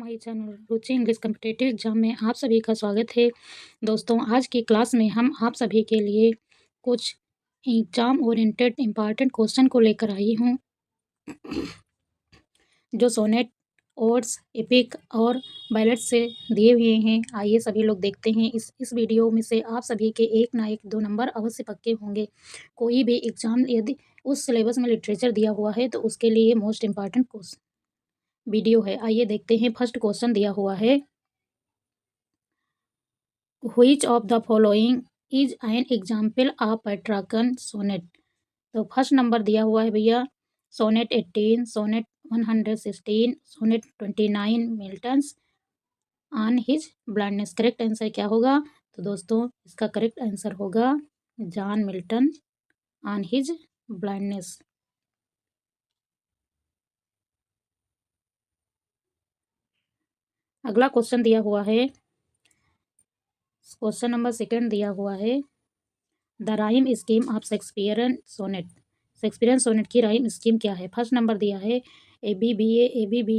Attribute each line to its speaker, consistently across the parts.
Speaker 1: My channel Ruchi English competitive exam में आप सभी का स्वागत है। दोस्तों, आज की क्लास में हम आप सभी के लिए कुछ एग्जाम ओरिएंटेड इम्पॉर्टेंट क्वेश्चन को लेकर आई हूँ, जो सोनेट, ओड्स, एपिक और बैलेट से दिए हुए हैं। आइए सभी लोग देखते हैं। इस वीडियो में से आप सभी के एक ना एक 2 नंबर अवश्य पक्के होंगे। कोई भी एग्जाम यदि उस सिलेबस में लिटरेचर दिया हुआ है तो उसके लिए मोस्ट इम्पॉर्टेंट क्वेश्चन वीडियो है। आइए देखते हैं। फर्स्ट क्वेश्चन दिया हुआ है, which of the following is an example of Petrarchan sonnet. तो फर्स्ट नंबर दिया हुआ है भैया sonnet 18, sonnet 116, sonnet 29 Milton's on his blindness. Correct answer क्या होगा? तो दोस्तों, इसका करेक्ट आंसर होगा John Milton on his blindness. अगला क्वेश्चन दिया हुआ है, क्वेश्चन नंबर सेकंड दिया हुआ है, the rhyme scheme of Shakespearean sonnet. Shakespearean sonnet की राइम स्कीम क्या है? फर्स्ट नंबर दिया है A B B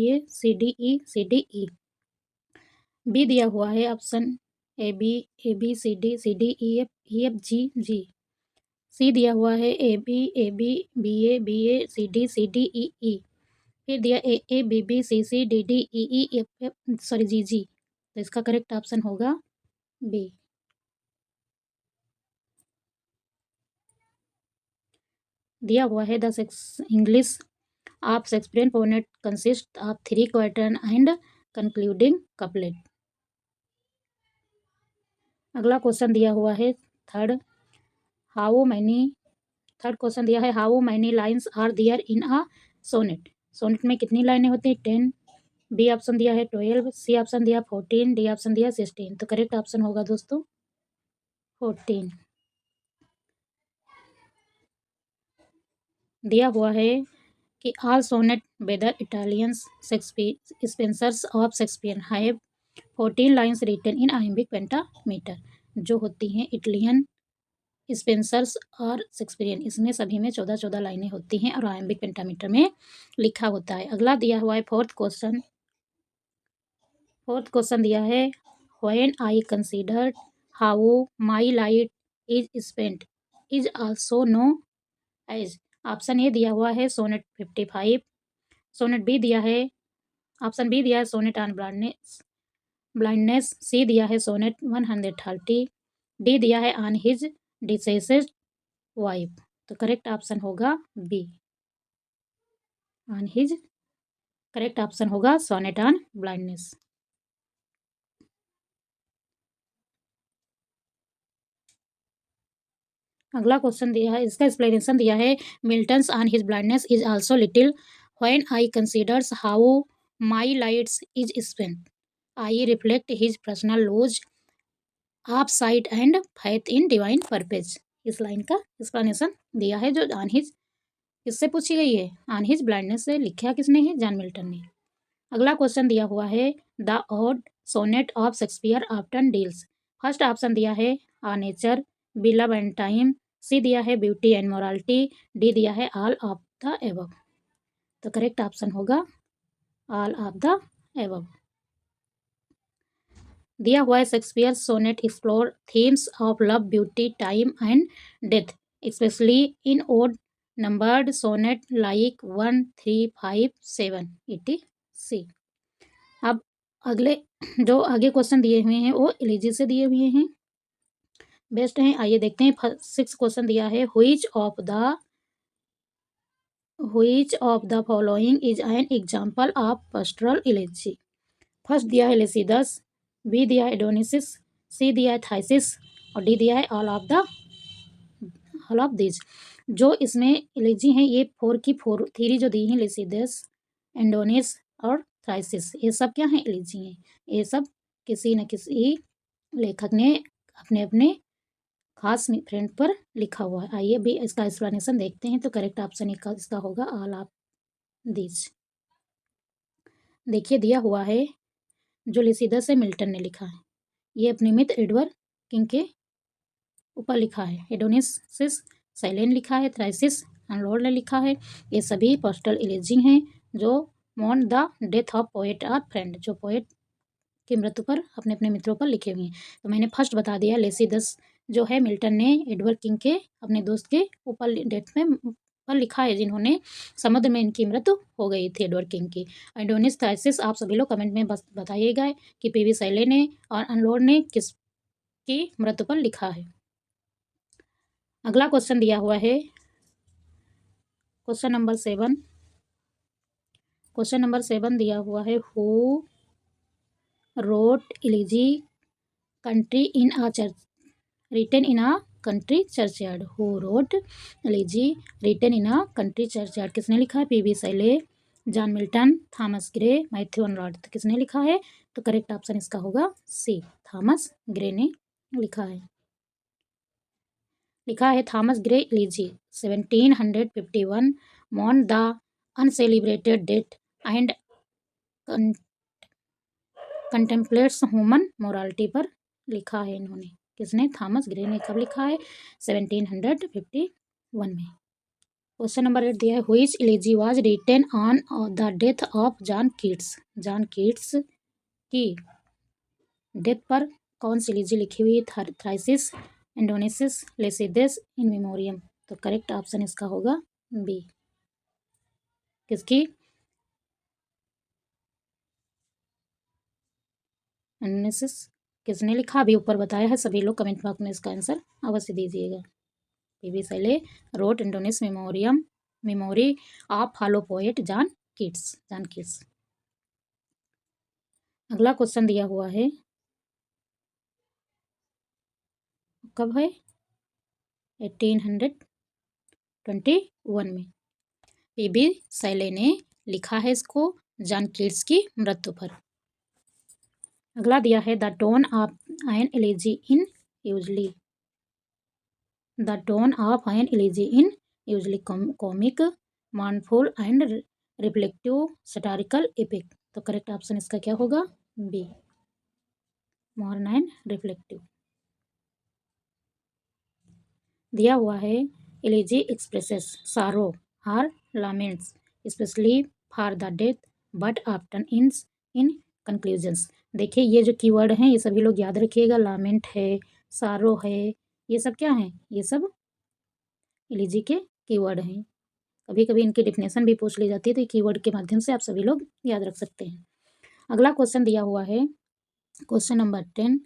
Speaker 1: A C D E C D E. B दिया हुआ है option A B C D E F G G. C दिया हुआ है A B A C D E E. फिर दिया A B C D D E F F sorry G G. तो इसका करेक्ट ऑप्शन होगा बी। दिया हुआ है the English of Shakespearean sonnet consist of 3 quarter and concluding couplet. अगला question दिया हुआ है थर्ड क्वेश्चन दिया है, how many lines are there in a sonnet. Sonnet में कितनी लाइनें होती हैं? 10। बी ऑप्शन दिया है 12, सी ऑप्शन दिया 14, डी ऑप्शन दिया 16। तो करेक्ट ऑप्शन होगा दोस्तों 14। दिया हुआ है कि all sonnet whether Italians Spenser's of Shakespeare have 14 lines written in iambic pentameter. जो होती हैं इटलियन, स्पेंसर्स और शेक्सपियरियन, इसमें सभी में 14 लाइनें होती हैं और आइम्बिक पेंटामीटर में लिखा होता है। अगला दिया हुआ है फोर्थ क्वेश्चन दिया है, when I consider how my light is spent is also no age. Option A दिया हुआ है सोनेट 55, सोनेट बी दिया है, ऑप्शन बी दिया है सोनेट ऑन ब्लाइंडनेस, सी दिया है सोनेट 130, डी दिया है ऑन हिज डिसेसेड वाइफ। तो करेक्ट ऑप्शन होगा B, on his. Correct option होगा सोनेट ऑन ब्लाइंडनेस। अगला क्वेश्चन दिया है, इसका एक्सप्लेनेशन दिया है, Milton's on his blindness is also little when I considers how my lights is spent I reflect his personal loss of sight and faith in divine purpose. इस line का explanation दिया है, जो ऑन हिज किससे पूछी गई है? On his blindness से लिखा किसने है? जॉन मिल्टन ने। अगला क्वेश्चन दिया हुआ है, the odd sonnet of Shakespeare often deals. First option दिया है A nature, B love and time, C दिया है ब्यूटी एंड मोरालिटी, डी दिया है ऑल ऑफ द एबव। तो करेक्ट ऑप्शन होगा ऑल ऑफ द एबव। दिया हुआ है Shakespeare sonnet explore themes of love, beauty, time and death, especially in odd numbered sonnet like 1, 3, 5, 7, etc। अब अगले जो आगे क्वेश्चन दिए हुए हैं वो एलिजी से दिए हुए हैं, बेस्ट हैं। आइए देखते हैं। 6 क्वेश्चन दिया है, which of the following is an example of pastoral elegy. First दिया है लेसिदस, बी दिया है एडोनिसिस, सी दिया है थाइसिस और डी दिया है ऑल ऑफ दिस। जो इसमें एलिजी हैं ये 4 की 4 थ्री जो दी हैं, लेसिदस, एंडोनिस और थ्राइसिस, ये सब क्या हैं? एलिजी हैं। ये सब किसी न किसी लेखक ने अपने अपने खास फ्रेंड पर लिखा हुआ है। आइए भी इसका एक्सप्लेनेशन देखते हैं। तो करेक्ट ऑप्शन इसका होगा ऑल ऑफ दिस। देखिए दिया हुआ है, जो लेसिदस है मिल्टन ने लिखा है, ये अपने मित्र एडवर्ड किंग के ऊपर लिखा है। एडोनिसिस सैलेन लिखा है, थ्राइसिस अनलोड ने लिखा है। ये सभी पास्टोरल एलिजी हैं जो mourn the death of poet or friend, जो पोएट की मृत्यु पर अपने अपने मित्रों पर लिखे हुए हैं। तो मैंने फर्स्ट बता दिया, लेसिदस जो है मिल्टन ने एडवर्ड किंग के अपने दोस्त के ऊपर डेथ में पर लिखा है, जिन्होंने समुद्र में इनकी मृत्यु हो गई थी एडवर्ड किंग की। एडोनिस थाइसिस आप सभी लोग कमेंट में बताइएगा कि पीवी शैले ने और अनलोड ने किसकी मृत्यु पर लिखा है। अगला क्वेश्चन दिया हुआ है क्वेश्चन नंबर 7। क्वेश्चन नंबर 7 दिया हुआ है, who wrote elegy country in a church written in a country churchyard, who wrote elegy written in a country churchyard, किसने लिखा है? PV Shelley, John Milton, Thomas Gray, Matthew Arnold. तो किसने लिखा है? तो करेक्ट ऑप्शन इसका होगा सी, थॉमस ग्रे ने लिखा है। लिखा है थॉमस ग्रे एलिजी 1751 मॉन the uncelebrated dead and contemplates human morality पर लिखा है इन्होंने। किसने? थॉमस ग्रे ने। कब लिखा है? 1751 में। क्वेश्चन नंबर 8 दिया है, which elegy was written on the death of John Keats, John Keats की डेथ पर कौन सी एलिजी लिखी हुई? Thyrsis, Adonais, Lycidas, in memoriam. तो करेक्ट ऑप्शन इसका होगा बी। किसकी? एडोनिसिस। किसने लिखा? अभी ऊपर बताया है, सभी लोग कमेंट बॉक्स में इसका आंसर अवश्य दीजिएगा। PV Shelley wrote Adonais memoriam memory of hollow poet John Keats. अगला क्वेश्चन दिया हुआ है, कब है? 1821 में पीवी शैले ने लिखा है इसको जॉन कीट्स की मृत्यु पर। अगला दिया है, the tone of an elegy in usually, the tone of an elegy in usually comic, mournful and reflective satirical epic. तो करेक्ट ऑप्शन इसका क्या होगा? B, mourn and reflective. दिया हुआ है, elegy expresses sorrow or laments specially for the death but often ends in conclusions. देखिए ये जो कीवर्ड हैं ये सभी लोग याद रखिएगा, लामेंट है, सारो है, ये सब क्या है? ये सब एलिजी के कीवर्ड हैं। कभी कभी इनकी डिफिनेशन भी पूछ ली जाती है, तो कीवर्ड के माध्यम से आप सभी लोग याद रख सकते हैं। अगला क्वेश्चन दिया हुआ है question number 10,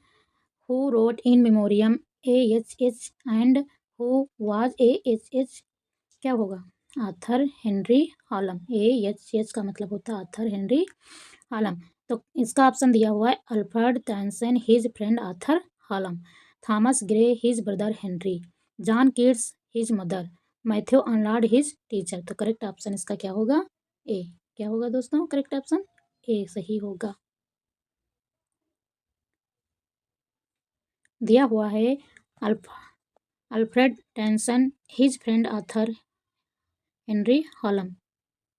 Speaker 1: who wrote in Memoriam AHH and who was AHH। क्या होगा? Arthur Henry हालम। AHH का मतलब होता है आर्थर हेनरी हालम। तो इसका ऑप्शन दिया हुआ है, Alfred Tennyson his friend Arthur Hallam, Thomas Gray his brother Henry, John Keats his mother, Matthew Arnold his teacher. तो करेक्ट ऑप्शन इसका क्या होगा? ए। क्या होगा दोस्तों? करेक्ट ऑप्शन ए सही होगा। दिया हुआ है, Alfred Tennyson his friend Arthur Henry Hallam.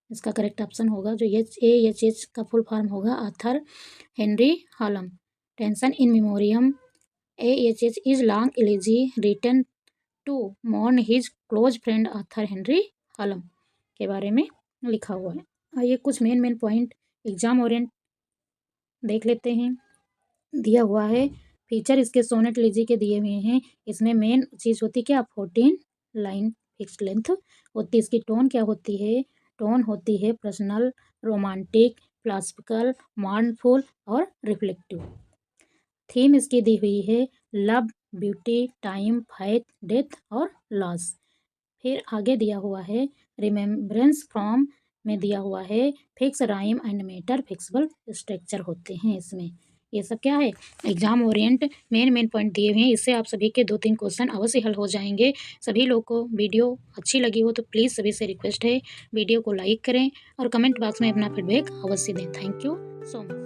Speaker 1: इसका करेक्ट ऑप्शन होगा जो AHH का फुल फॉर्म होगा Arthur Henry Hallam. Tennyson In Memoriam AHH is long elegy written to mourn his close friend Arthur Henry Hallam के बारे में लिखा हुआ है। आइए कुछ मेन पॉइंट एग्जाम ओरिएंट देख लेते हैं। दिया हुआ है, फीचर इसके सोनेट एलिजी के दिए हुए हैं। इसमें मेन चीज़ होती क्या? 14 लाइन फिक्स लेंथ होती है। इसकी टोन क्या होती है? टोन होती है पर्सनल, रोमांटिक, फिलॉसफिकल, मॉर्नफुल और रिफ्लेक्टिव। थीम इसकी दी हुई है love, beauty, time, fifth, death और लॉस। फिर आगे दिया हुआ है रिमेम्बरेंस फ्रॉम में दिया हुआ है fix rhyme and metre, flexible structure होते हैं इसमें। ये सब क्या है? एग्जाम ओरिएंट मेन पॉइंट दिए हुए हैं। इससे आप सभी के 2-3 क्वेश्चन अवश्य हल हो जाएंगे। सभी लोग को वीडियो अच्छी लगी हो तो प्लीज़ सभी से रिक्वेस्ट है वीडियो को लाइक करें और कमेंट बॉक्स में अपना फीडबैक अवश्य दें। Thank you so much.